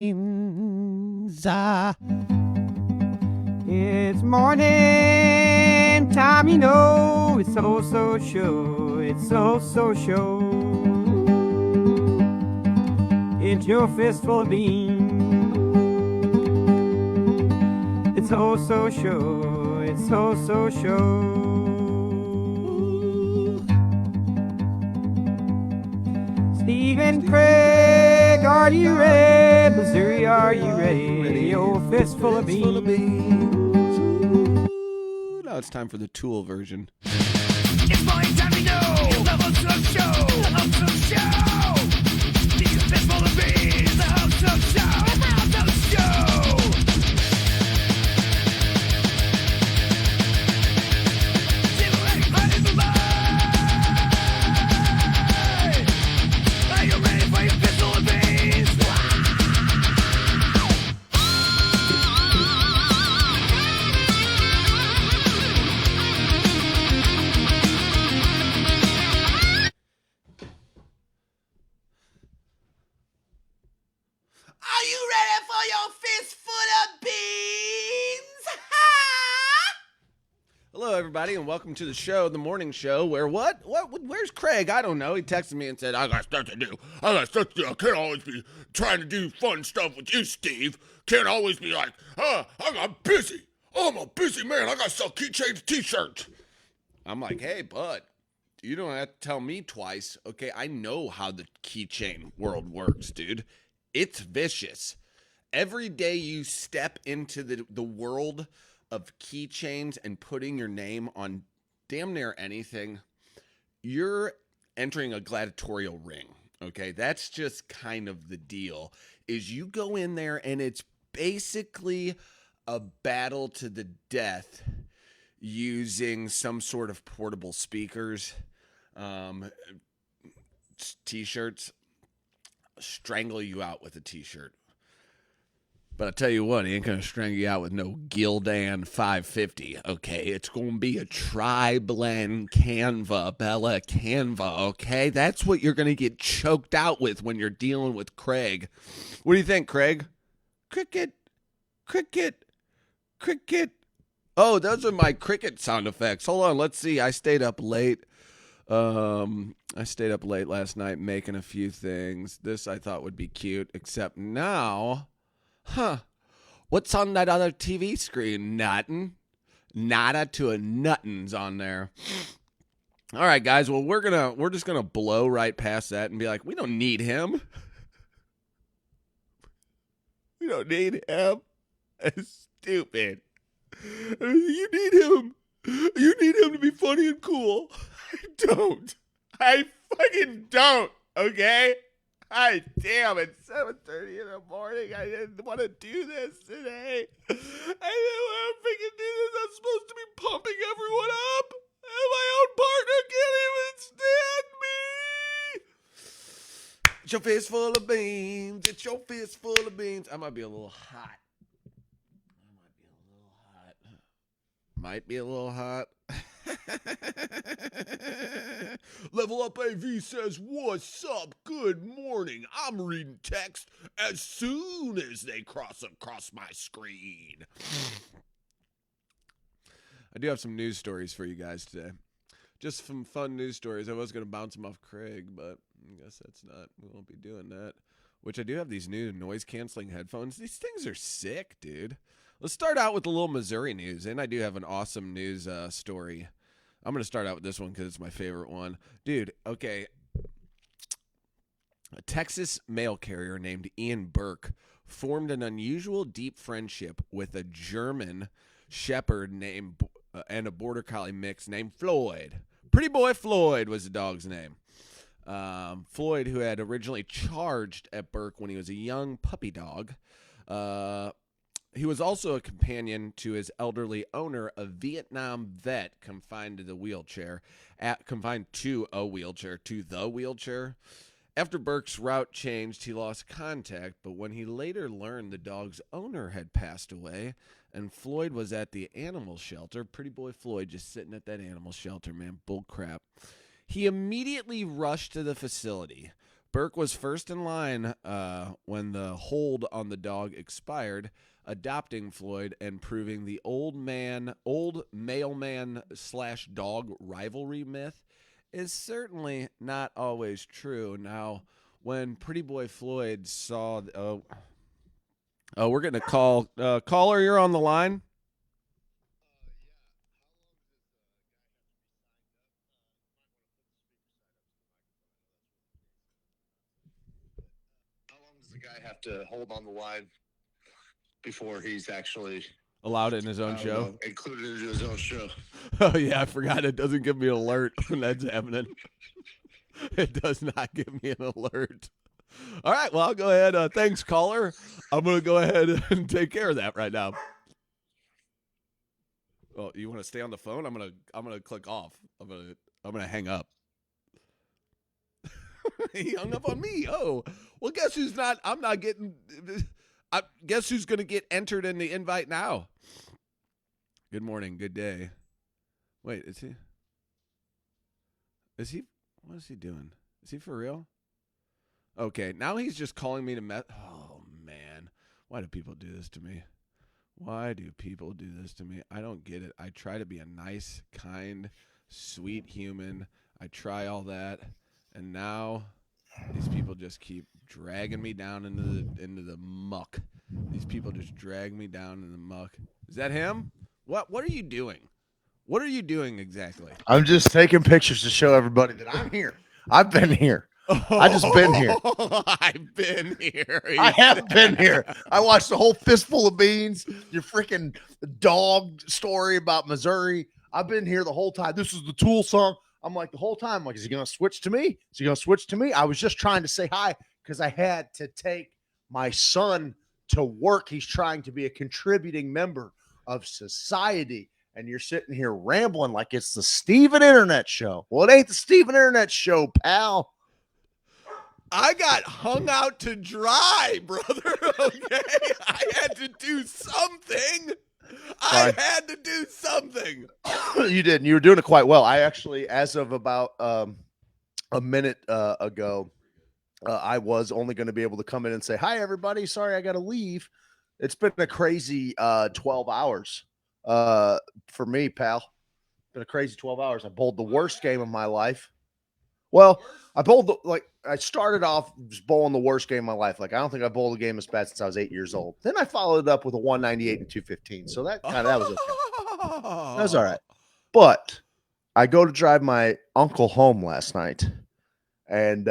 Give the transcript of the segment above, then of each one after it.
It's morning time, you know. It's HoSo show. It's HoSo show. It's your fistful of beans. It's HoSo show. It's HoSo show. Steve and Craig, are you ready? Missouri, are you ready? Your fistful of beans. Now it's time for the Tool version. It's morning time to know. It's the HoSo show. The HoSo show. It's your fistful of beans. The HoSo show. The HoSo show. Ready for life. Are you ready for your fistful of beans? Are you ready for your fistful of beans? Hello, everybody, and welcome to the show, the morning show, where where's Craig? I don't know. He texted me and said, I got stuff to do. I can't always be trying to do fun stuff with you, Steve. Can't always be like, I'm busy. I'm a busy man. I got to sell Keychains t-shirts. I'm like, hey, bud, you don't have to tell me twice. Okay, I know how the keychain world works, dude. It's vicious. Every day you step into the world of keychains and putting your name on damn near anything, you're entering a gladatorial ring. Okay, that's just kind of the deal. Is you go in there and it's basically a battle to the death using some sort of portable speakers, t-shirts. Strangle you out with a t-shirt. But I tell you what, he ain't gonna strangle you out with no Gildan 550. Okay, it's gonna be a tri-blend Canva, Bella Canva. Okay, that's what you're gonna get choked out with when you're dealing with Craig. What do you think, Craig? Cricket, cricket, cricket. Oh, those are my cricket sound effects. Hold on, let's see. I stayed up late. I stayed up late last night making a few things. This I thought would be cute, except now, what's on that other TV screen? Nothing. Nada to a nuttin's on there. All right, guys. Well, we're just gonna blow right past that and be like, we don't need him. We don't need him. It's stupid. You need him. You need him to be funny and cool. I don't. I fucking don't, okay? Damn, it's 7:30 in the morning. I didn't want to do this today. I didn't want to freaking do this. I'm supposed to be pumping everyone up. And my own partner can't even stand me. It's your fist full of beans. It's your fist full of beans. I might be a little hot. Might be a little hot. Level Up AV says, what's up? Good morning. I'm reading text as soon as they cross across my screen. I do have some news stories for you guys today. Just some fun news stories. I was going to bounce them off Craig, but I guess that's not. We won't be doing that. Which I do have these new noise-canceling headphones. These things are sick, dude. Let's start out with a little Missouri news, and I do have an awesome news story. I'm going to start out with this one because it's my favorite one. Dude, okay. A Texas mail carrier named Ian Burke formed an unusual deep friendship with a German shepherd named and a border collie mix named Floyd. Pretty Boy Floyd was the dog's name. Floyd, who had originally charged at Burke when he was a young puppy dog, he was also a companion to his elderly owner, a Vietnam vet confined to the wheelchair. After Burke's route changed, he lost contact, but when he later learned the dog's owner had passed away and Floyd was at the animal shelter, Pretty Boy Floyd just sitting at that animal shelter, man, bull crap. He immediately rushed to the facility. Burke was first in line when the hold on the dog expired, adopting Floyd and proving the old mailman / dog rivalry myth is certainly not always true. Now, when Pretty Boy Floyd saw, we're getting a call. Caller, you're on the line. How long does the guy have to hold on the line before he's actually Allowed it in his own show. included into his own show? Oh, yeah, I forgot. It doesn't give me an alert when that's happening. It does not give me an alert. All right, well, I'll go ahead. Thanks, caller. I'm going to go ahead and take care of that right now. Oh, you want to stay on the phone? I'm gonna click off. I'm gonna hang up. He hung up on me. Oh, well, guess who's not? I'm not getting. Guess who's gonna get entered in the invite now? Good morning. Good day. Wait, is he? What is he doing? Is he for real? Okay, now he's just calling me to Oh man, why do people do this to me? Why do people do this to me? I don't get it. I try to be a nice, kind, sweet human. I try all that, and now these people just keep dragging me down into the muck. These people just drag me down in the muck. Is that him? What are you doing? What are you doing exactly? I'm just taking pictures to show everybody that I'm here. I've been here. I just been here. I've been here. I have been here. I watched the whole Fistful of Beans, your freaking dog story about Missouri. I've been here the whole time. This is the Tool song. I'm like, the whole time, like, is he going to switch to me? Is he going to switch to me? I was just trying to say hi because I had to take my son to work. He's trying to be a contributing member of society. And you're sitting here rambling like it's the Steven Internet Show. Well, it ain't the Steven Internet Show, pal. I got hung out to dry, brother. Okay, I had to do something. I had to do something. You did, and you were doing it quite well. I actually, as of about a minute ago, I was only going to be able to come in and say, hi, everybody. Sorry, I got to leave. It's been a crazy 12 hours for me, pal. Been a crazy 12 hours. I bowled the worst game of my life. Well, I started off just bowling the worst game of my life. Like, I don't think I bowled a game as bad since I was 8 years old. Then I followed it up with a 198 and 215. So that was okay. That was all right. But I go to drive my uncle home last night, and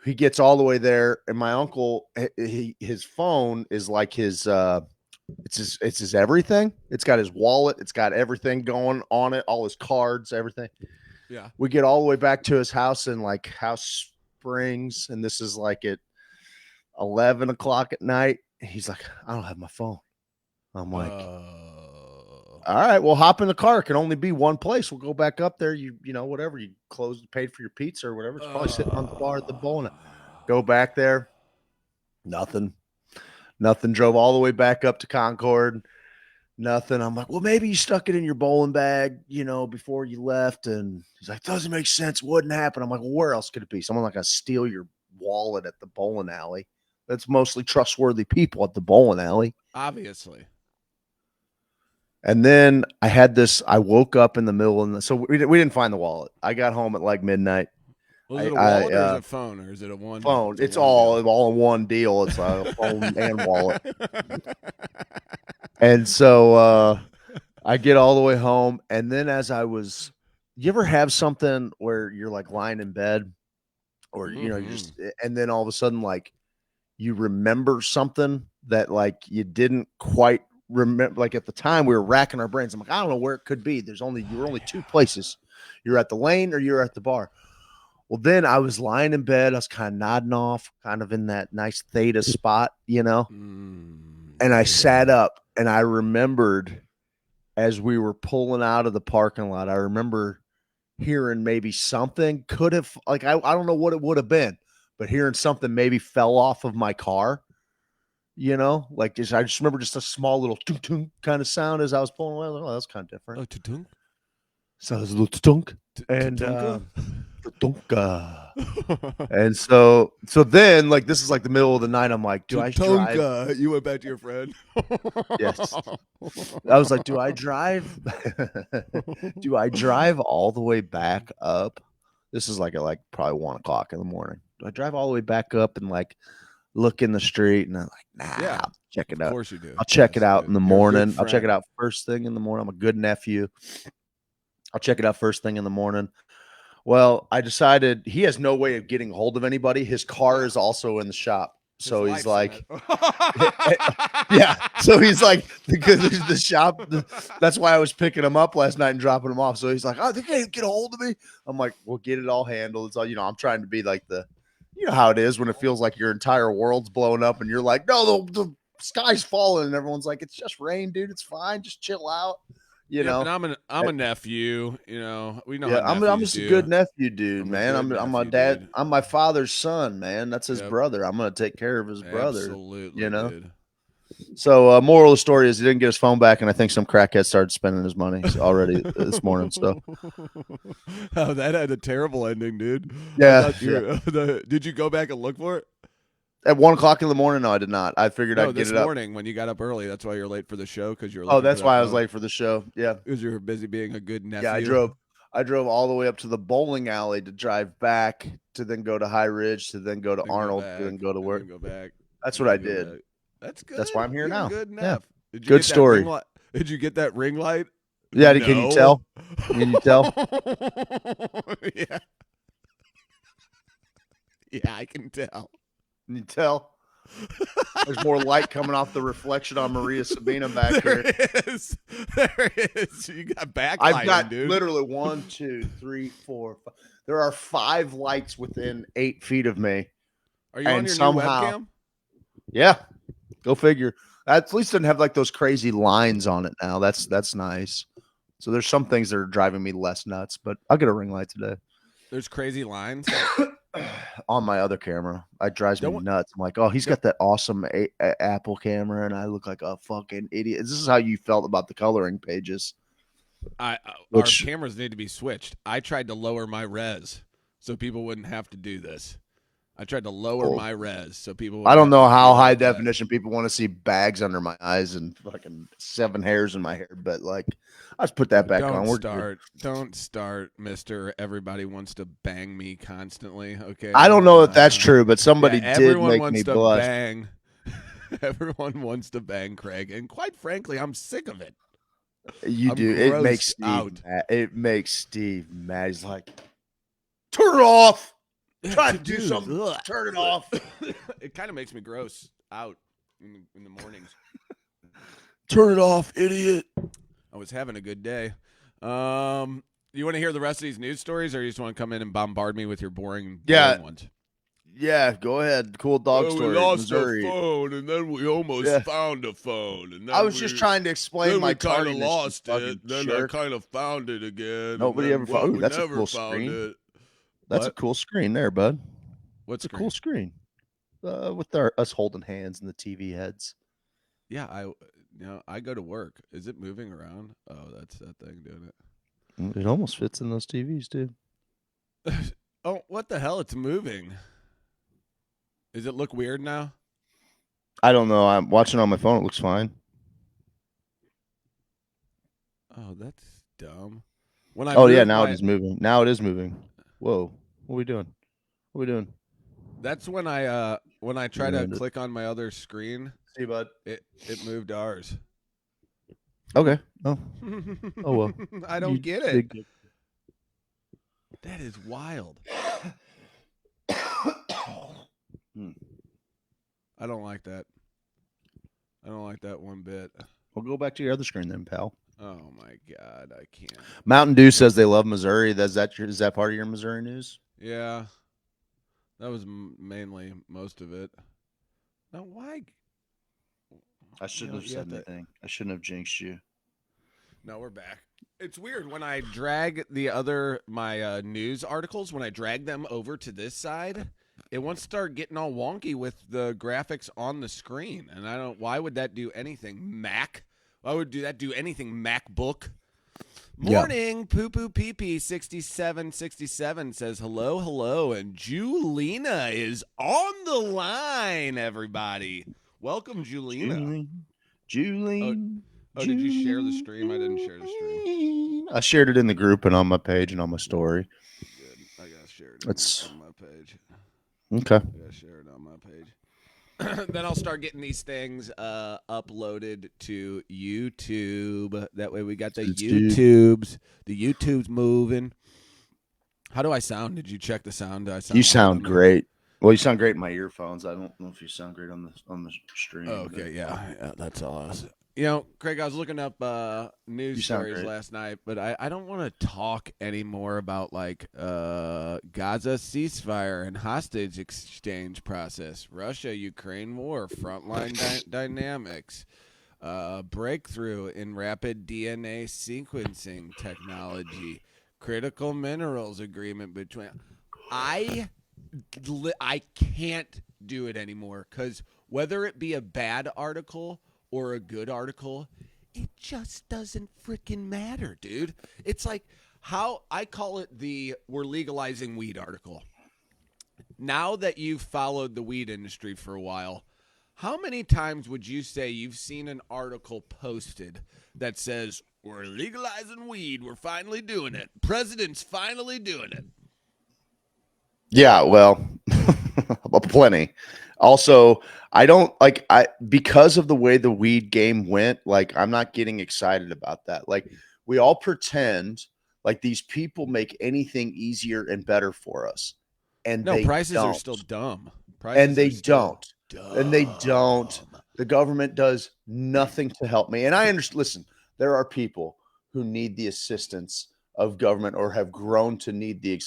he gets all the way there, and my uncle, his phone is like his it's his everything. It's got his wallet, it's got everything going on it, all his cards, everything. Yeah. We get all the way back to his house in like House Springs, and this is like at 11 o'clock at night. He's like, I don't have my phone. I'm like, all right, well, hop in the car. It can only be one place. We'll go back up there. You know, whatever. You paid for your pizza or whatever. It's probably sitting on the bar at the bowling. Go back there. Nothing. Drove all the way back up to Concord. Nothing. I'm like, well, maybe you stuck it in your bowling bag, you know, before you left. And he's like, doesn't make sense. Wouldn't happen. I'm like, well, where else could it be? Someone like to steal your wallet at the bowling alley. That's mostly trustworthy people at the bowling alley. Obviously. And then I woke up in the middle of so we didn't find the wallet. I got home at like midnight. Was it a wallet or is it a phone or is it a one? Phone. It's all in one deal. It's a phone and wallet. And so I get all the way home. And then you ever have something where you're like lying in bed or, you know, and then all of a sudden, like you remember something that like you didn't quite remember. Like at the time we were racking our brains. I'm like, I don't know where it could be. You were only two places. You're at the lane or you're at the bar. Well, then I was lying in bed. I was kind of nodding off, kind of in that nice theta spot, you know, and I sat up and I remembered as we were pulling out of the parking lot, I remember hearing maybe something could have, like, I don't know what it would have been, but hearing something maybe fell off of my car, you know, like I just remember just a small little tung-tung kind of sound as I was pulling away. I was like, oh, that's kind of different. Oh, tung-tung? So there's a little tunk and tonka. And so then like this is like the middle of the night. I'm like, do I drive? You went back to your friend. Yes. I was like, do I drive? Do I drive all the way back up? This is like at like probably 1 o'clock in the morning. Do I drive all the way back up and like look in the street? And I'm like, nah, Yeah, I'll check it Of out. course you do. I'll check it Yes, out dude. in the You're a good morning. I'll check it friend. out first thing in the morning. I'm a good nephew. I'll check it out first thing in the morning. Well, I decided he has no way of getting hold of anybody. His car is also in the shop. So His he's life's in like, it. yeah. So he's like, because the shop, that's why I was picking him up last night and dropping him off. So he's like, oh, they can't get a hold of me. I'm like, we'll get it all handled. It's all, I'm trying to be like you know how it is when it feels like your entire world's blowing up and you're like, no, the sky's falling. And everyone's like, it's just rain, dude. It's fine. Just chill out. You know, and I'm a nephew. You know, we know. yeah, how I'm just nephews a do. good nephew, dude, I'm a man. good I'm my nephew, dad. dude. I'm my father's son, man. That's his Yep. brother. I'm gonna take care of his brother. Absolutely, you know? dude. So, moral of the story is he didn't get his phone back, and I think some crackhead started spending his money already this morning. So, Oh, that had a terrible ending, dude. Yeah, Did you go back and look for it? at 1 o'clock in the morning, no, I did not. I figured No, I'd get this it up. morning when you got up early. That's why you're late for the show because you're. Oh, that's why I was late for the show. Yeah, Because you were busy being a good nephew. yeah. I drove all the way up to the bowling alley to drive back to then go to High Ridge to then go to Then Arnold back, to then go to work. Go back. That's and what I then go did. back. That's good. That's why I'm here You're now. Good Yeah. enough. Did you Good get that story. ring light? Did you get that ring light? Yeah, can you No. tell? Can you tell? Yeah. Yeah, I can tell. Can you tell? There's more light coming off the reflection on Maria Sabina back There here. is. There is. You got backlighting, I've got dude. literally 1, 2, 3, 4, 5. There are 5 lights within 8 feet of me. Are you on and your somehow- new webcam? Yeah, go figure. At least doesn't have like those crazy lines on it now. That's nice. So there's some things that are driving me less nuts, but I'll get a ring light today. There's crazy lines. On my other camera, it drives me Don't- nuts. I'm like, oh, he's got that awesome Apple camera, and I look like a fucking idiot. This is how you felt about the coloring pages. Our Which- cameras need to be switched. I tried to lower my res so people wouldn't have to do this. I tried to lower my res so people wouldn't I don't have know to how deal high with that. definition people want to see bags under my eyes and fucking 7 hairs in my hair, but like, I just put that back on. Don't start, Mister. Everybody wants to bang me constantly. Okay. I don't know if that's true, but somebody did everyone make wants me to blush. bang. Everyone wants to bang Craig, and quite frankly, I'm sick of it. You I'm do. It makes grossed Steve out. mad. It makes Steve mad. He's like, turn it off. Try to do Dude, something. ugh. Turn it off. It kind of makes me gross out in the mornings. Turn it off, idiot. I was having a good day. You want to hear the rest of these news stories, or you just want to come in and bombard me with your boring ones? Yeah, go ahead. Cool dog story. We lost Missouri. a phone, and then we almost found a phone. And then I was just trying to explain my kind of tardiness, you lost fucking it. Then jerk. I kind of found it again. Nobody and ever then, found- we Ooh, that's a never cool found screen. it. That's a What? cool screen there, bud. What's It's a cool screen. With us holding hands and the TV heads. Yeah, I go to work. Is it moving around? Oh, that's that thing doing it. It almost fits in those TVs too. Oh, what the hell? It's moving. Does it look weird now? I don't know. I'm watching on my phone. It looks fine. Oh, that's dumb. When I Oh yeah, moved now my- it is moving. Now it is moving. Whoa. What are we doing? What are we doing? That's when I try to Ruined it. click on my other screen. See, bud. It moved ours. Okay. Oh. Oh well. I don't You get it. did good. That is wild. I don't like that. I don't like that one bit. We'll go back to your other screen then, pal. Oh my god, I can't. Mountain Dew says they love Missouri. Is that part of your Missouri news? Yeah, that was mainly most of it. Now, why? I shouldn't You have know, said you have to- anything. I shouldn't have jinxed you. No, we're back. It's weird when I drag my news articles, when I drag them over to this side, it wants to start getting all wonky with the graphics on the screen. And I don't, why would that do anything? Mac? Why would that do anything? MacBook? Morning, poo poo pee pee 6767 says hello, and Julina is on the line, everybody. Welcome, Julina. Julie. Oh, did you share the stream? I didn't share the stream. I shared it in the group and on my page and on my story. Good. I gotta share it on my page. Okay. I gotta share it on my page. Then I'll start getting these things uploaded to YouTube. That way we got the YouTubes. The YouTube's moving. How do I sound? Did you check the sound? You sound great. Well, you sound great in my earphones. I don't know if you sound great on the stream. Oh, okay, yeah, that's awesome. You know, Craig, I was looking up news stories last night, but I don't want to talk anymore about like Gaza ceasefire and hostage exchange process, Russia-Ukraine war, frontline dynamics, breakthrough in rapid DNA sequencing technology, critical minerals agreement between. I can't do it anymore because whether it be a bad article or a good article, it just doesn't freaking matter, dude. It's like how I call it the we're legalizing weed article. Now that you've followed the weed industry for a while, how many times would you say you've seen an article posted that says, we're legalizing weed, we're finally doing it, president's finally doing it? Yeah, well, plenty. Also, because of the way the weed game went, like I'm not getting excited about that. Like we all pretend like these people make anything easier and better for us. And prices don't. Are still dumb. They don't. The government does nothing to help me. And I understand, listen, there are people who need the assistance of government or have grown to need the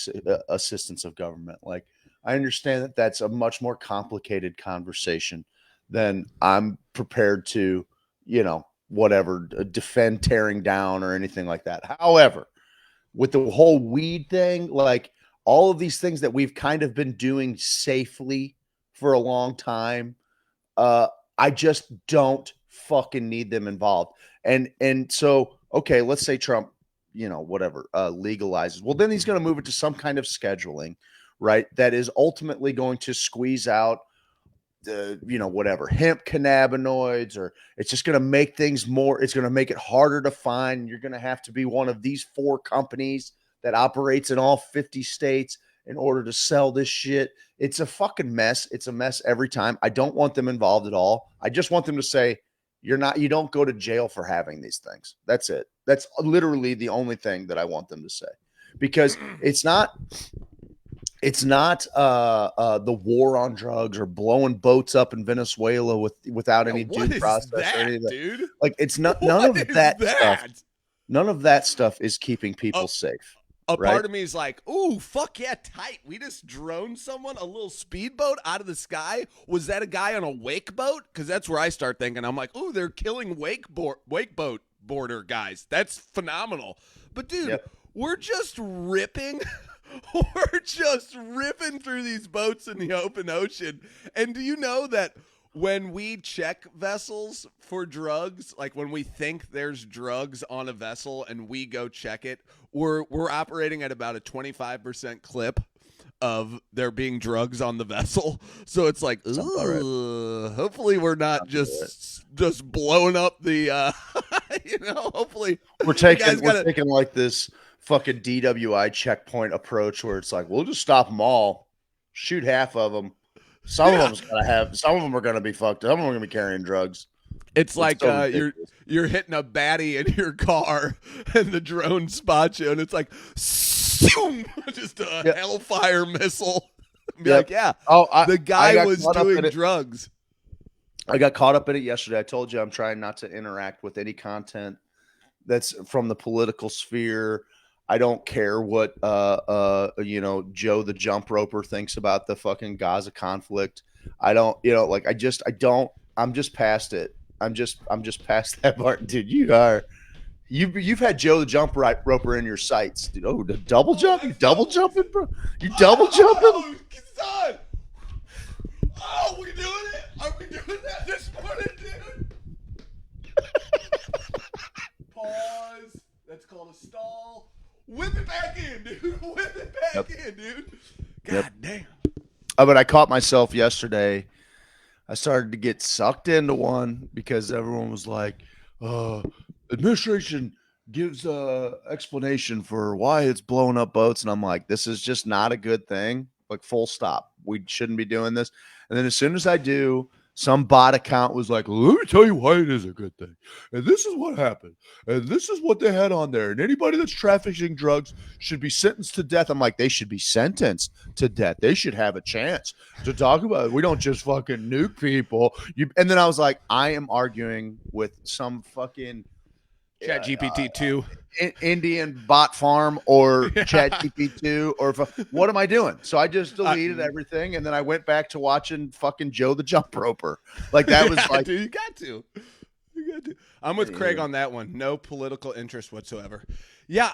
assistance of government. Like, I understand that that's a much more complicated conversation than I'm prepared to, defend tearing down or anything like that. However, with the whole weed thing, like all of these things that we've kind of been doing safely for a long time, I just don't fucking need them involved. And so, okay, let's say Trump, legalizes. Well, then he's going to move it to some kind of scheduling, right? That is ultimately going to squeeze out the, hemp cannabinoids, or it's just going to make things more, it's going to make it harder to find. You're going to have to be one of these 4 companies that operates in all 50 states in order to sell this shit. It's a fucking mess. It's a mess every time. I don't want them involved at all. I just want them to say, you don't go to jail for having these things. That's it. That's literally the only thing that I want them to say, because it's not the war on drugs or blowing boats up in Venezuela without any due process or anything. Dude? Like it's not none of that stuff. None of that stuff is keeping people safe. Part of me is like, ooh, fuck yeah, tight. We just droned someone, a little speedboat out of the sky. Was that a guy on a wake boat? Because that's where I start thinking. I'm like, ooh, they're killing wake boat border guys. That's phenomenal. But dude, we're just ripping. We're just ripping through these boats in the open ocean. And do you know that when we check vessels for drugs, like when we think there's drugs on a vessel and we go check it, we're operating at about a 25% clip of there being drugs on the vessel. So it's like, hopefully we're not just blowing up the, hopefully we're taking like this fucking DWI checkpoint approach where it's like, we'll just stop them all, shoot half of them. Some of them are going to be fucked. Some of them are going to be carrying drugs. It's like you're hitting a baddie in your car and the drone spots you and it's like, just a hellfire missile. Be like, the guy was doing drugs. I got caught up in it yesterday. I told you I'm trying not to interact with any content that's from the political sphere. I don't care what Joe the jump roper thinks about the fucking Gaza conflict. I don't, I'm just past it. I'm just past that part, dude. You've had Joe the jump roper in your sights, dude. Oh, the double jump? You double jumping, bro? You double jumping? Son. Oh, we doing it? Are we doing that this morning, dude? Pause. That's called a stall. it back in, dude. Whip it back in, dude. God damn. But I caught myself yesterday. I started to get sucked into one because everyone was like, administration gives explanation for why it's blowing up boats. And I'm like, this is just not a good thing. Like, full stop. We shouldn't be doing this. And then as soon as I do, some bot account was like, let me tell you why it is a good thing. And this is what happened. And this is what they had on there. And anybody that's trafficking drugs should be sentenced to death. I'm like, they should be sentenced to death. They should have a chance to talk about it. We don't just fucking nuke people. And then I was like, I am arguing with some fucking Chat GPT-2. Indian bot farm or Chat GPT-2 or what am I doing? So I just deleted everything, and then I went back to watching fucking Joe the Jump Roper. Like, that was like, dude, you got to. I'm with Craig on that one. No political interest whatsoever. Yeah,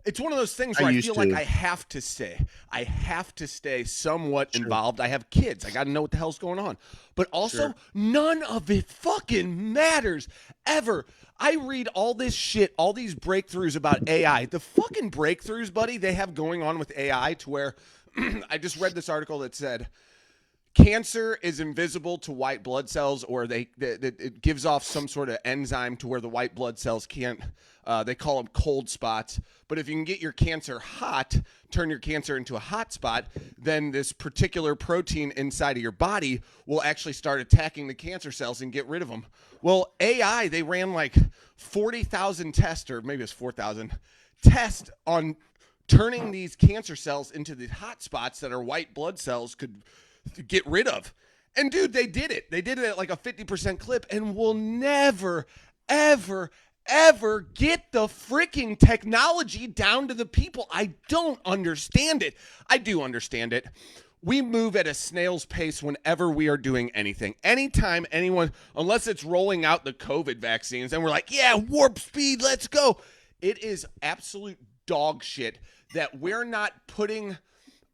it's one of those things where I feel like I have to stay. I have to stay somewhat involved. I have kids. I got to know what the hell's going on. But also, none of it fucking matters ever. I read all this shit, all these breakthroughs about AI. The fucking breakthroughs, buddy, they have going on with AI to where I just read this article that said cancer is invisible to white blood cells, or it gives off some sort of enzyme to where the white blood cells can't. They call them cold spots. But if you can get your cancer hot, turn your cancer into a hot spot, then this particular protein inside of your body will actually start attacking the cancer cells and get rid of them. Well, AI, they ran like 40,000 tests, or maybe it's 4,000 tests on turning these cancer cells into the hot spots that our white blood cells could get rid of. And dude, they did it. They did it at like a 50% clip, and we'll never, ever get the freaking technology down to the people. I don't understand it. I do understand it. We move at a snail's pace whenever we are doing anything. Anytime anyone, unless it's rolling out the COVID vaccines, and we're like, yeah, warp speed, let's go. It is absolute dog shit that we're not putting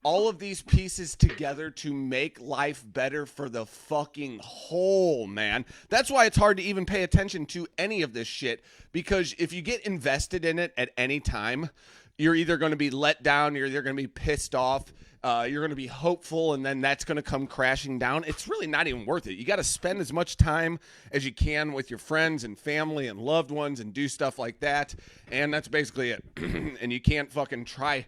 all of these pieces together to make life better for the fucking whole, man. That's why it's hard to even pay attention to any of this shit, because if you get invested in it at any time, you're either going to be let down, you're either going to be pissed off, you're going to be hopeful, and then that's going to come crashing down. It's really not even worth it. You got to spend as much time as you can with your friends and family and loved ones and do stuff like that, and that's basically it. And you can't fucking try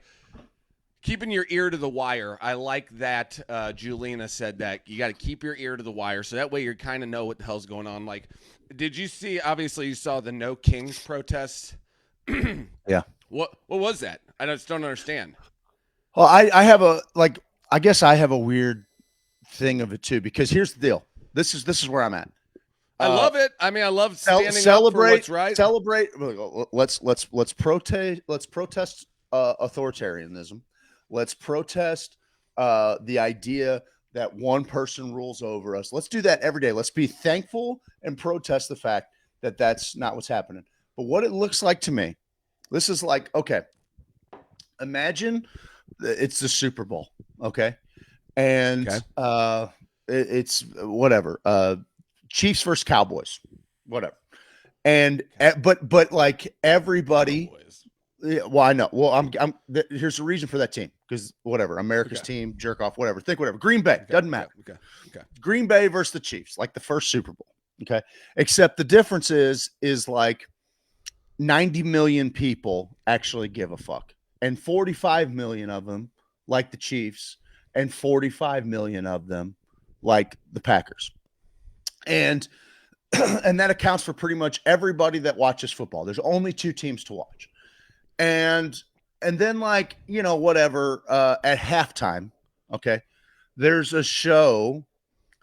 keeping your ear to the wire. I like that Julina said that. You got to keep your ear to the wire, so that way you kind of know what the hell's going on. Like, did you see, obviously you saw the No Kings protests? Yeah. What was that? I just don't understand. Well, I have I guess I have a weird thing of it too, because here's the deal. This is where I'm at. I love it. I mean, I love standing celebrate, up for what's right. Celebrate. Let's protest authoritarianism. Let's protest the idea that one person rules over us. Let's do that every day. Let's be thankful and protest the fact that that's not what's happening. But what it looks like to me, this is like, okay, imagine it's the Super Bowl, okay? And it's whatever, Chiefs versus Cowboys, whatever. And but like everybody, yeah, well, I know. Well, here's the reason for that team, because whatever, America's team, jerk off, whatever. Think whatever. Green Bay, doesn't matter. Okay. Green Bay versus the Chiefs, like the first Super Bowl. Okay. Except the difference is like 90 million people actually give a fuck, and 45 million of them like the Chiefs, and 45 million of them like the Packers. And that accounts for pretty much everybody that watches football. There's only two teams to watch. And then, like, you know, whatever, at halftime, okay, there's a show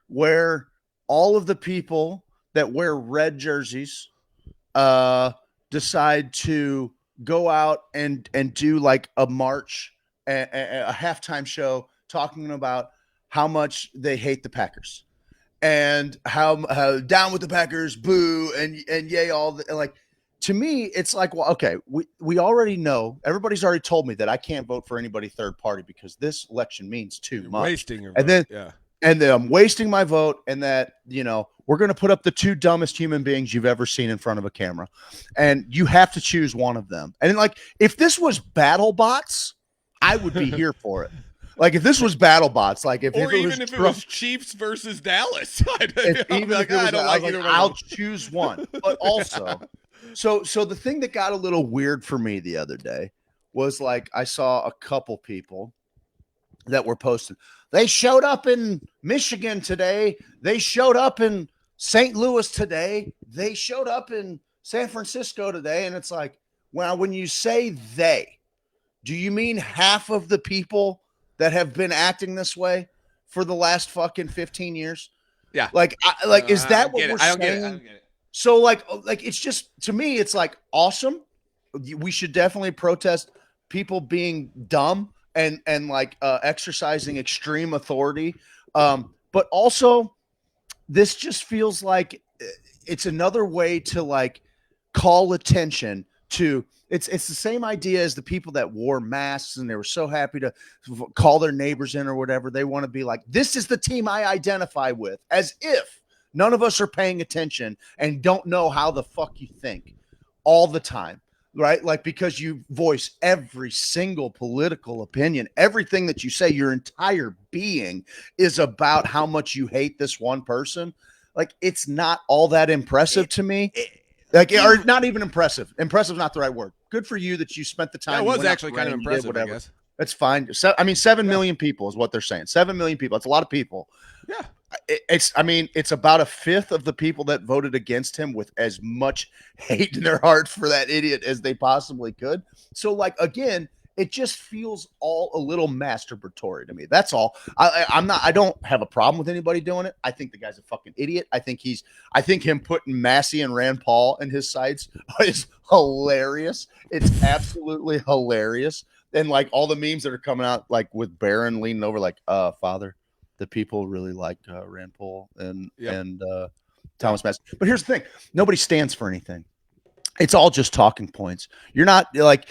where all of the people that wear red jerseys decide to go out and do like a march, a halftime show talking about how much they hate the Packers and how down with the Packers, boo, and yay, all the, like, to me, it's like, well, okay, we already know, everybody's already told me that I can't vote for anybody third party because this election means too much. Wasting your and vote. then and that I'm wasting my vote, and that, you know, we're going to put up the two dumbest human beings you've ever seen in front of a camera, and you have to choose one of them. And like, if this was BattleBots, I would be here for it. Like, if this was BattleBots, like if it was Chiefs versus Dallas, I'll choose one. But also, so the thing that got a little weird for me the other day was, like, I saw a couple people that were posting. They showed up in Michigan today. They showed up in St. Louis today. They showed up in San Francisco today. And it's like, well, when you say they, do you mean half of the people that have been acting this way for the last fucking 15 years? Yeah. Like, is that what we're saying? I don't get it. So like, it's just, to me, it's like, awesome. We should definitely protest people being dumb and like exercising extreme authority. But also, this just feels like it's another way to like call attention to. It's the same idea as the people that wore masks and they were so happy to call their neighbors in or whatever. They want to be like, this is the team I identify with, as if none of us are paying attention and don't know how the fuck you think all the time. Right? Like, because you voice every single political opinion, everything that you say, your entire being is about how much you hate this one person. Like, it's not all that impressive to me. Or not even impressive. Impressive is not the right word. Good for you that you spent the time. That was actually kind of impressive, I guess. That's fine. I mean, 7 million people is what they're saying. 7 million people. It's a lot of people. Yeah. It's about a fifth of the people that voted against him with as much hate in their heart for that idiot as they possibly could. So, like, again, it just feels all a little masturbatory to me. That's all. I don't have a problem with anybody doing it. I think the guy's a fucking idiot. I think him putting Massey and Rand Paul in his sights is hilarious. It's absolutely hilarious. And like all the memes that are coming out, like with Barron leaning over, like, Father, the people really like Rand Paul and Thomas Massey. But here's the thing: nobody stands for anything. It's all just talking points. You're not like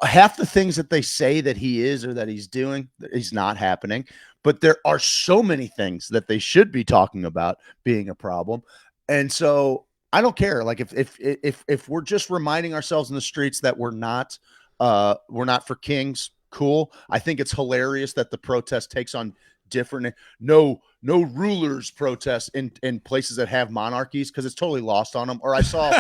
half the things that they say that he is or that he's doing, he's not happening. But there are so many things that they should be talking about being a problem. And so I don't care. Like, if we're just reminding ourselves in the streets that we're not for kings, cool. I think it's hilarious that the protest takes on different no rulers protest in places that have monarchies, because it's totally lost on them. Or I saw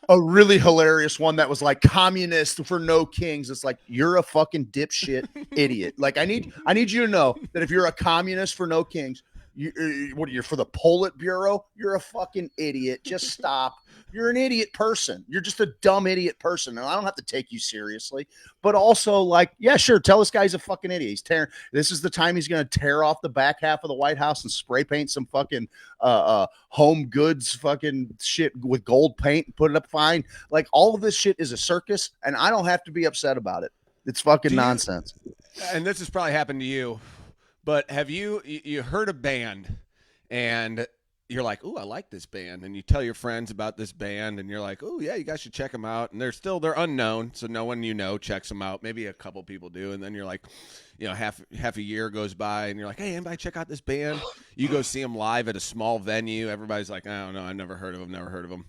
a really hilarious one that was like, communist for no kings. It's like, you're a fucking dipshit idiot. Like, I need you to know that if you're a communist for no kings, you're for the Politburo, you're a fucking idiot. Just stop. You're an idiot person. You're just a dumb idiot person. And I don't have to take you seriously. But also, like, yeah, sure, tell this guy he's a fucking idiot. This is the time he's going to tear off the back half of the White House and spray paint some fucking home goods fucking shit with gold paint and put it up fine. Like, all of this shit is a circus, and I don't have to be upset about it. It's fucking nonsense. And this has probably happened to you, but have you heard a band and you're like, "Ooh, I like this band," and you tell your friends about this band, and you're like, "Oh yeah, you guys should check them out." And they're unknown, so no one checks them out. Maybe a couple people do, and then you're like, half a year goes by, and you're like, "Hey, anybody check out this band?" You go see them live at a small venue. Everybody's like, "I don't know, I've never heard of them."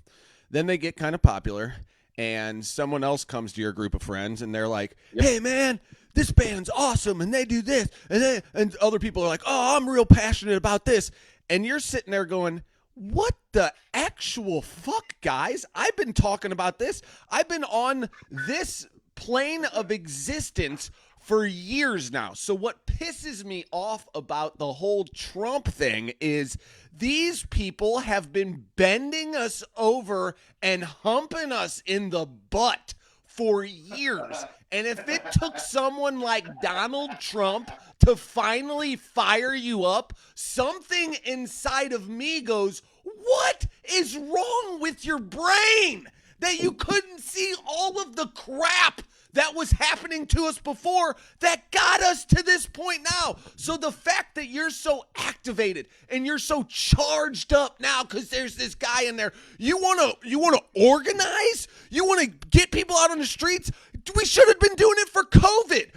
Then they get kind of popular, and someone else comes to your group of friends, and they're like, "Hey, man, this band's awesome, and they do this," and other people are like, "Oh, I'm real passionate about this." And you're sitting there going, what the actual fuck, guys? I've been talking about this. I've been on this plane of existence for years now. So what pisses me off about the whole Trump thing is these people have been bending us over and humping us in the butt for years. And if it took someone like Donald Trump to finally fire you up, something inside of me goes, what is wrong with your brain that you couldn't see all of the crap that was happening to us before that got us to this point now? So the fact that you're so activated and you're so charged up now because there's this guy in there, you want to organize? You want to get people out on the streets? We should have been doing it for COVID.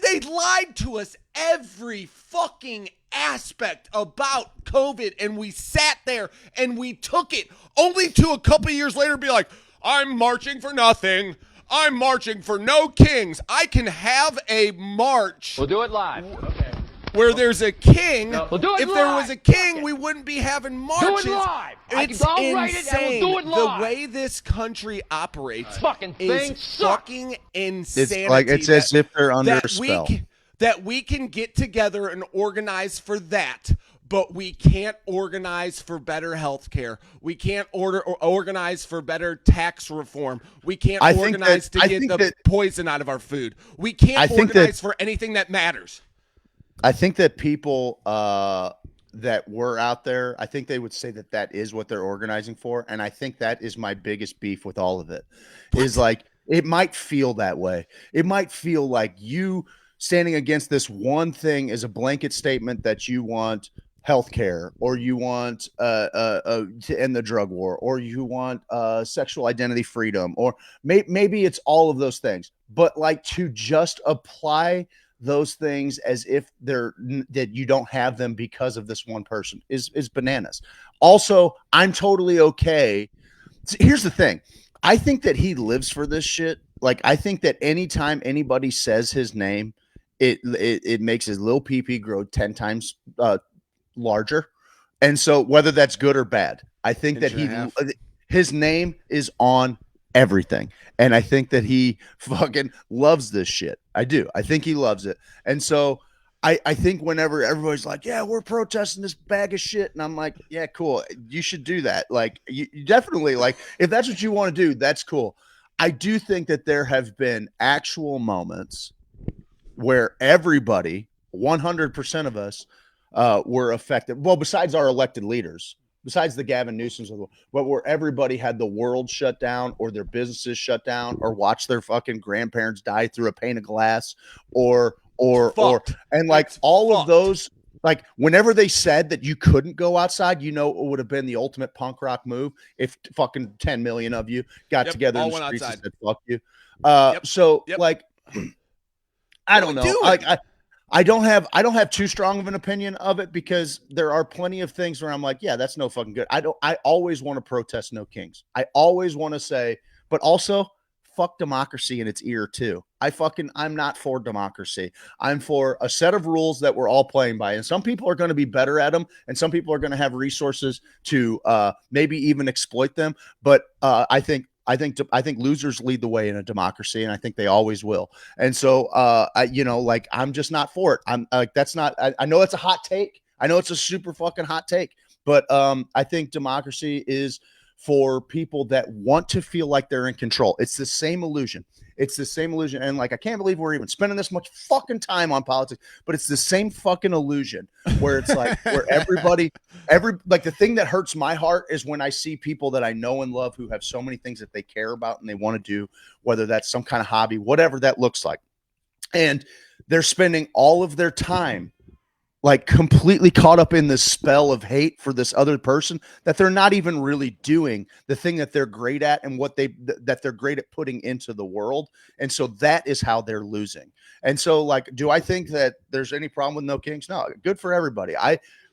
They lied to us every fucking aspect about COVID, and we sat there and we took it, only to a couple years later be like, I'm marching for nothing. I'm marching for no kings. I can have a march. We'll do it live. Okay. Where there's a king. No, we'll do it if live. there was a king, we wouldn't be having marches. Do it live. It's I'll write it and insane. we'll do it live. The way this country operates fucking thing is sucks. fucking insanity. It's like it's as if they're under a spell. That we can get together and organize for that, but we can't organize for better health care. We can't organize for better tax reform. We can't organize to get the poison out of our food. We can't organize for anything that matters. I think that people that were out there, I think they would say that that is what they're organizing for. And I think that is my biggest beef with all of it. Is like, it might feel that way. It might feel like you standing against this one thing is a blanket statement that you want healthcare, or you want to end the drug war, or you want sexual identity freedom, or maybe it's all of those things. But like, to just apply those things as if that you don't have them because of this one person is bananas. Also, I'm totally okay. Here's the thing. I think that he lives for this shit. Like, I think that anytime anybody says his name, it makes his little pee-pee grow 10 times larger. And so whether that's good or bad, I think that his name is on everything. And I think that he fucking loves this shit. I do. I think he loves it. And so I think whenever everybody's like, yeah, we're protesting this bag of shit, and I'm like, yeah, cool. You should do that. Like, you definitely, like, if that's what you want to do, that's cool. I do think that there have been actual moments where everybody, 100% of us, were affected. Well, besides our elected leaders, besides the Gavin Newsoms, but where everybody had the world shut down, or their businesses shut down, or watch their fucking grandparents die through a pane of glass, or like it's all fucked. of those. Like, whenever they said that you couldn't go outside, you know, it would have been the ultimate punk rock move if fucking 10 million of you got together in the streets and said, fuck you. Like, I don't know. Like, I don't have too strong of an opinion of it, because there are plenty of things where I'm like, yeah, that's no fucking good. I always want to protest no kings. I always want to say, but also fuck democracy in its ear too. I'm not for democracy. I'm for a set of rules that we're all playing by. And some people are going to be better at them, and some people are going to have resources to maybe even exploit them. But I think losers lead the way in a democracy, and I think they always will. And so, I'm just not for it. I'm like, that's not, I know it's a hot take. I know it's a super fucking hot take, but I think democracy is for people that want to feel like they're in control. It's the same illusion. And like, I can't believe we're even spending this much fucking time on politics, but it's the same fucking illusion where it's like, where like, the thing that hurts my heart is when I see people that I know and love who have so many things that they care about and they want to do, whether that's some kind of hobby, whatever that looks like. And they're spending all of their time like completely caught up in this spell of hate for this other person, that they're not even really doing the thing that they're great at and that they're great at putting into the world. And so that is how they're losing. And so, like, do I think that there's any problem with no kings? No, good for everybody.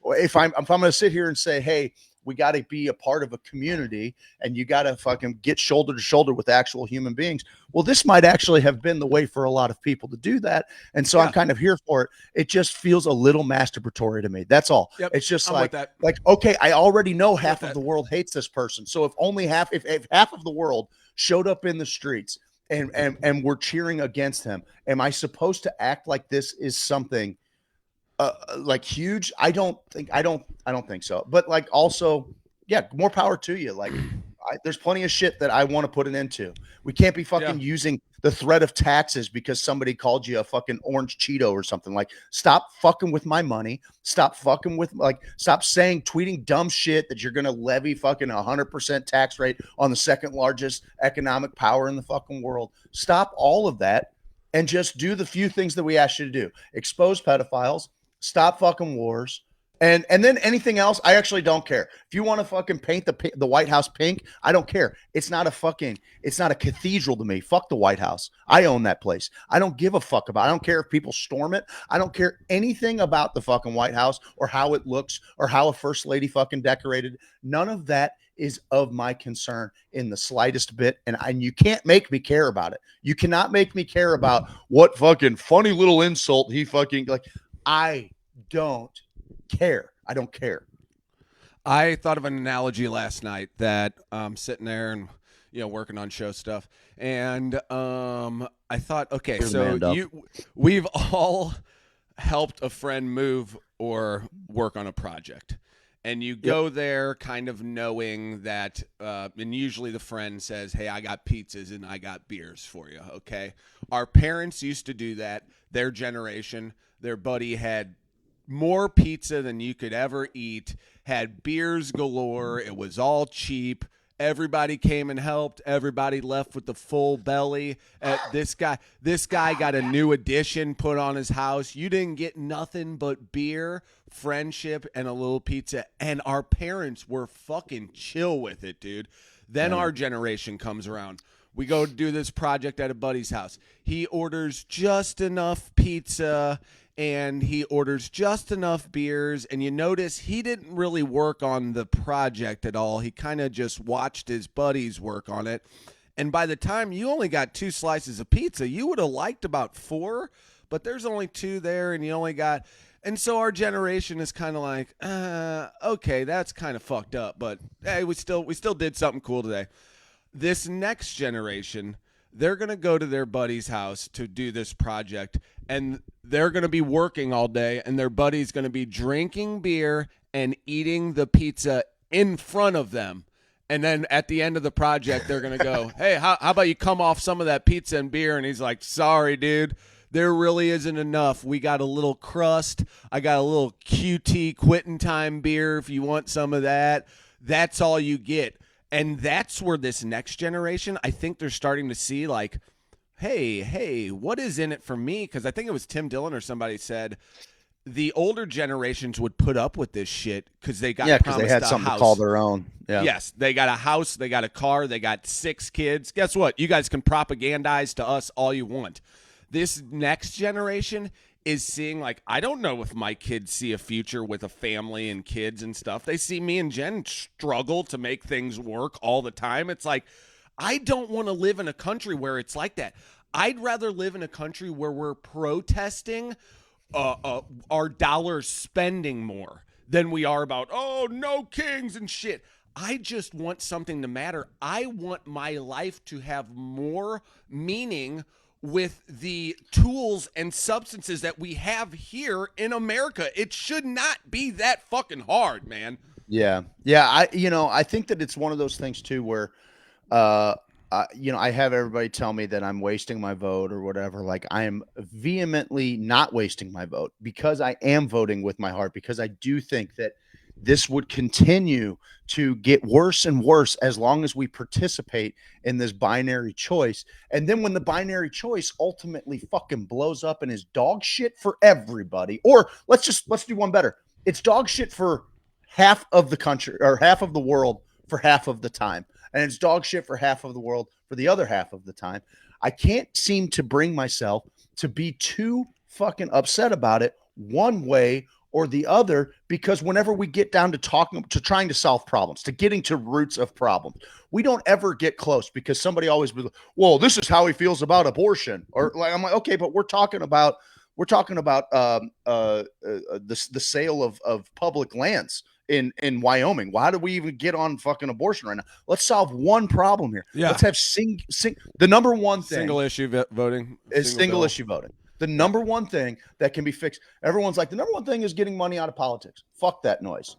If I'm going to sit here and say, hey, we got to be a part of a community and you got to fucking get shoulder to shoulder with actual human beings. Well, this might actually have been the way for a lot of people to do that. And so I'm kind of here for it. It just feels a little masturbatory to me. That's all. Yep, it's just like, okay, I already know half of the world hates this person. So if only half, if half of the world showed up in the streets and we're cheering against him, am I supposed to act like this is something like huge? I don't think so. But like, also, yeah, more power to you. Like, there's plenty of shit that I want to put an end to. We can't be fucking using the threat of taxes because somebody called you a fucking orange Cheeto or something. Like, stop fucking with my money. Stop fucking with, like, stop tweeting dumb shit that you're going to levy fucking 100% tax rate on the second largest economic power in the fucking world. Stop all of that and just do the few things that we asked you to do. Expose pedophiles. Stop fucking wars. And then anything else, I actually don't care. If you want to fucking paint the White House pink, I don't care. It's not a cathedral to me. Fuck the White House. I own that place. I don't give a fuck about it. I don't care if people storm it. I don't care anything about the fucking White House or how it looks or how a first lady fucking decorated. None of that is of my concern in the slightest bit. And you can't make me care about it. You cannot make me care about what fucking funny little insult he fucking like. I don't care. I don't care. I thought of an analogy last night that I'm sitting there and working on show stuff, and I thought, okay, so we've all helped a friend move or work on a project, and you go there kind of knowing that, and usually the friend says, hey, I got pizzas and I got beers for you. Okay, our parents used to do that. Their generation, their buddy had more pizza than you could ever eat, had beers galore. It was all cheap. Everybody came and helped. Everybody left with the full belly. This guy got a new addition put on his house. You didn't get nothing but beer, friendship, and a little pizza. And our parents were fucking chill with it, dude. Then our generation comes around. We go do this project at a buddy's house. He orders just enough pizza and he orders just enough beers, and you notice he didn't really work on the project at all. He kind of just watched his buddies work on it. And by the time you only got 2 slices of pizza, you would have liked about 4, but there's only 2 there, and you only got... And so our generation is kind of like, okay, that's kind of fucked up, but hey, we still did something cool today. This next generation, they're going to go to their buddy's house to do this project, and they're going to be working all day, and their buddy's going to be drinking beer and eating the pizza in front of them. And then at the end of the project, they're going to go, hey, how about you come off some of that pizza and beer? And he's like, sorry, dude, there really isn't enough. We got a little crust. I got a little QT quitting time beer if you want some of that. That's all you get. And that's where this next generation, I think they're starting to see like, hey, what is in it for me? Because I think it was Tim Dillon or somebody said the older generations would put up with this shit because they got because they had something to call their own. Yeah. Yes, they got a house, they got a car, they got 6 kids. Guess what? You guys can propagandize to us all you want. This next generation is seeing like, I don't know if my kids see a future with a family and kids and stuff. They see me and Jen struggle to make things work all the time. It's like, I don't want to live in a country where it's like that. I'd rather live in a country where we're protesting our dollars spending more than we are about, oh, no kings and shit. I just want something to matter. I want my life to have more meaning with the tools and substances that we have here in America. It should not be that fucking hard, man. Yeah. I think that it's one of those things too where I have everybody tell me that I'm wasting my vote or whatever. Like, I am vehemently not wasting my vote because I am voting with my heart, because I do think that this would continue to get worse and worse as long as we participate in this binary choice. And then when the binary choice ultimately fucking blows up and is dog shit for everybody, or let's do one better. It's dog shit for half of the country or half of the world for half of the time. And it's dog shit for half of the world for the other half of the time. I can't seem to bring myself to be too fucking upset about it one way or the other, because whenever we get down to trying to solve problems, to getting to roots of problems, we don't ever get close, because somebody always be like, well, this is how he feels about abortion. Or like, I'm like, okay, but we're talking about the sale of public lands in Wyoming. Why do we even get on fucking abortion right now? Let's solve one problem here. Yeah. Let's have the number one thing. Single issue voting Is single issue voting. The number one thing that can be fixed. Everyone's like, the number one thing is getting money out of politics. Fuck that noise.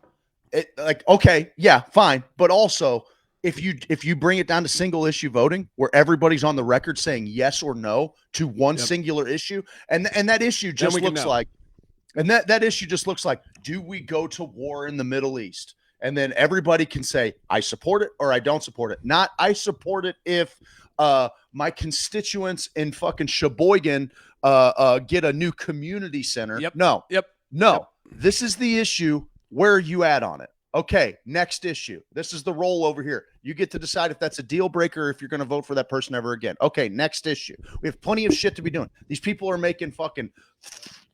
Okay, yeah, fine. But also, if you bring it down to single issue voting, where everybody's on the record saying yes or no to one singular issue, and that issue just looks like, and that issue just looks like, do we go to war in the Middle East? And then everybody can say, I support it or I don't support it. Not, I support it if my constituents in fucking Sheboygan get a new community center. Yep. No. Yep. No. Yep. This is the issue. Where are you at on it? Okay, next issue. This is the roll over here. You get to decide if that's a deal breaker or if you're going to vote for that person ever again. Okay, next issue. We have plenty of shit to be doing. These people are making fucking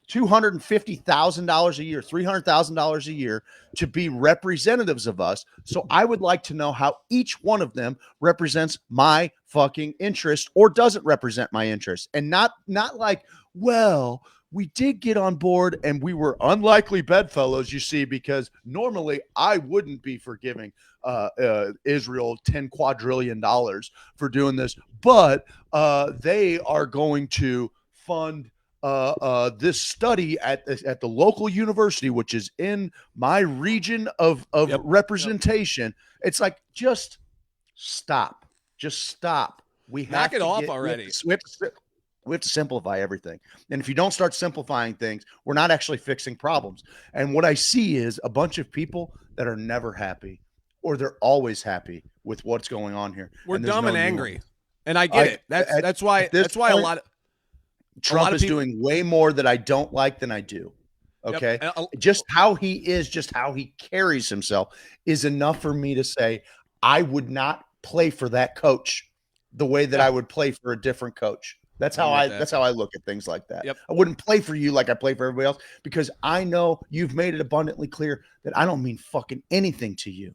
$250,000 a year, $300,000 a year to be representatives of us. So I would like to know how each one of them represents my fucking interest or doesn't represent my interest. And not like, well, we did get on board and we were unlikely bedfellows, you see, because normally I wouldn't be forgiving Israel $10 quadrillion for doing this, but they are going to fund this study at the local university, which is in my region of representation. It's like, just stop. We have Knock it to off already. We have to simplify everything. And if you don't start simplifying things, we're not actually fixing problems. And what I see is a bunch of people that are never happy, or they're always happy with what's going on here. We're dumb and angry. And I get it. That's why a lot of Trump is doing way more that I don't like than I do. Okay. Yep. Just how he is, just how he carries himself is enough for me to say, I would not play for that coach the way that I would play for a different coach. That's how I look at things like that. Yep. I wouldn't play for you like I play for everybody else, because I know you've made it abundantly clear that I don't mean fucking anything to you.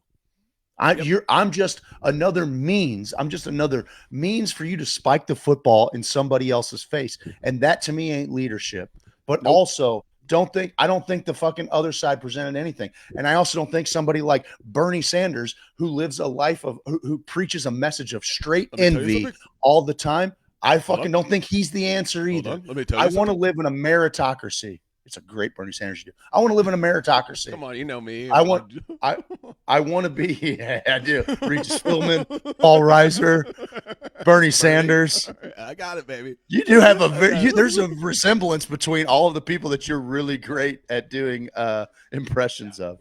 I'm just another means. I'm just another means for you to spike the football in somebody else's face. And that to me ain't leadership. But also I don't think the fucking other side presented anything. And I also don't think somebody like Bernie Sanders, who lives a life of who preaches a message of straight envy all the time, I fucking don't think he's the answer either. Let me tell you I want to live in a meritocracy. It's a great Bernie Sanders you do. I want to live in a meritocracy. Come on, you know me. I want to be. Yeah, I do. Regis Philbin, Paul Reiser, Bernie Sanders. I got it, baby. You do have there's a resemblance between all of the people that you're really great at doing impressions of.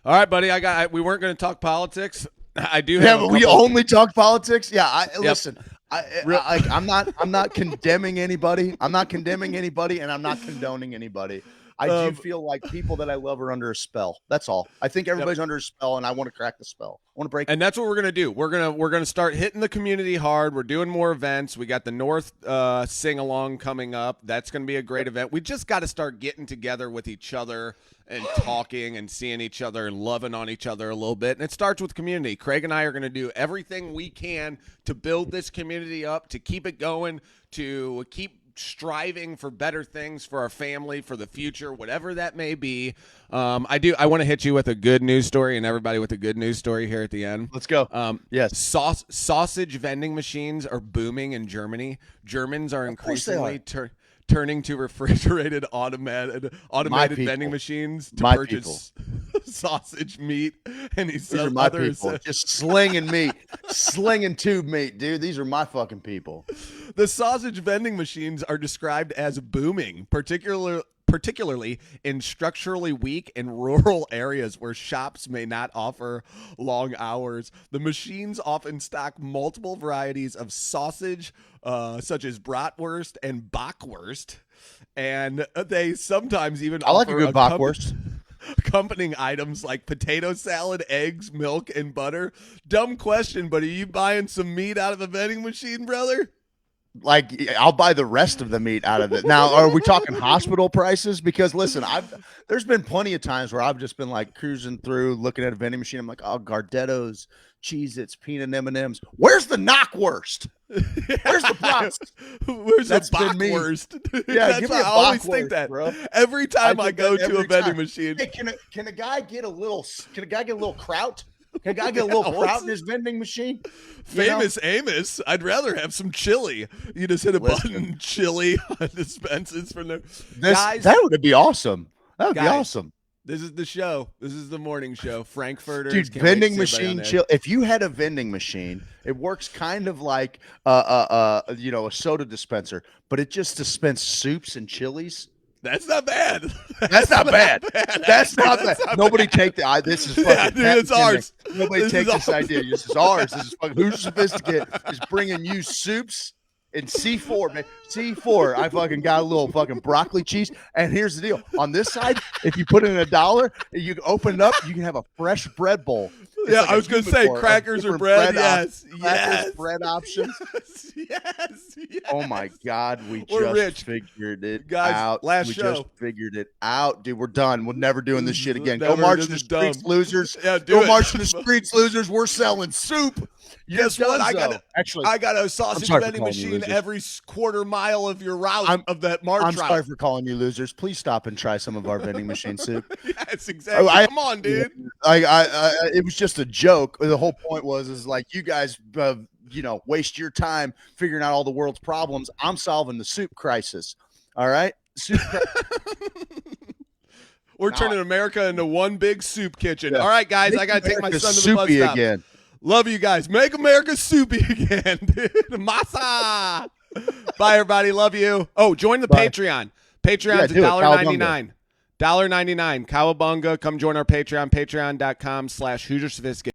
All right, buddy. We weren't going to talk politics. I do. Yeah, but we only talk politics. Yeah, listen. I'm not condemning anybody. I'm not condemning anybody, and I'm not condoning anybody. I do feel like people that I love are under a spell. That's all. I think everybody's under a spell, and I want to crack the spell. I want to break. And that's what we're gonna do. We're gonna start hitting the community hard. We're doing more events. We got the North sing along coming up. That's gonna be a great event. We just got to start getting together with each other and talking and seeing each other and loving on each other a little bit. And it starts with community. Craig and I are going to do everything we can to build this community up, to keep it going, to keep striving for better things for our family, for the future, whatever that may be. I want to hit you with a good news story, and everybody with a good news story here at the end. Let's go. Yes. Sausage vending machines are booming in Germany. Germans are increasingly turning to refrigerated automated vending machines to purchase sausage meat, and he said my people just slinging meat, slinging tube meat, dude. These are my fucking people. The sausage vending machines are described as booming, particularly in structurally weak and rural areas where shops may not offer long hours. The machines often stock multiple varieties of sausage, such as bratwurst and bockwurst, and they sometimes even I like a offer good bockwurst. accompanying items like potato salad, eggs, milk, and butter. Dumb question, but are you buying some meat out of a vending machine, brother? Like, I'll buy the rest of the meat out of it. Now, are we talking hospital prices? Because listen, there's been plenty of times where I've just been like cruising through, looking at a vending machine. I'm like, oh, Gardettos, Cheez-Its, peanut M&Ms. Where's the knockwurst? Where's the brats? Where's the bockwurst? Yeah, that's give me what a I always bockwurst, think that, bro. Every time I go to a vending time. machine. Hey, can a guy get a little kraut? Can a guy get a little kraut in his vending machine? Famous Amos. I'd rather have some chili. You just hit a button, chili dispenses from there. Guys, that would be awesome. That would be awesome. This is the show. This is the morning show. Frankfurters. Dude, vending machine chill. If you had a vending machine, it works kind of like a soda dispenser, but it just dispenses soups and chilies. That's not bad. That's not bad. That's not bad. Nobody take the. This is fucking. Dude, it's ours. Nobody take this idea. This is ours. This is fucking. Who's sophisticated is bringing you soups in C4, man. C4. I fucking got a little fucking broccoli cheese. And here's the deal. On this side, if you put in $1, you can open it up, you can have a fresh bread bowl. It's Yeah, like I a was going to say humidor of crackers or different bread. crackers, Yes. bread options. Yes. Oh my God, we We're just rich. figured it Guys, out. last we show. just figured it out, dude. We're done. We're never doing this shit again. Never. Go march This in the is dumb. streets, losers. Yeah, do Go it. march in the streets, losers. We're selling soup. Guess You're what? donezo. Actually, I got a sausage sorry for vending calling you machine losers. every quarter mile of your route of that march I'm route. sorry for calling you losers. Please stop and try some of our vending machine soup. Yes, exactly. Come on, dude. It was just a joke. The whole point is like you guys, waste your time figuring out all the world's problems. I'm solving the soup crisis. All right, soup. We're turning America into one big soup kitchen. Yeah. All right, guys, Make I got to take my America son to the bus soupy stop. again. Love you guys. Make America soupy again, dude. Masa. Bye, everybody. Love you. Oh, join the Bye. Patreon. Patreon's do it. $1.99. $1.99. Cowabunga. Come join our Patreon. Patreon.com/Hoosier Sophisticated.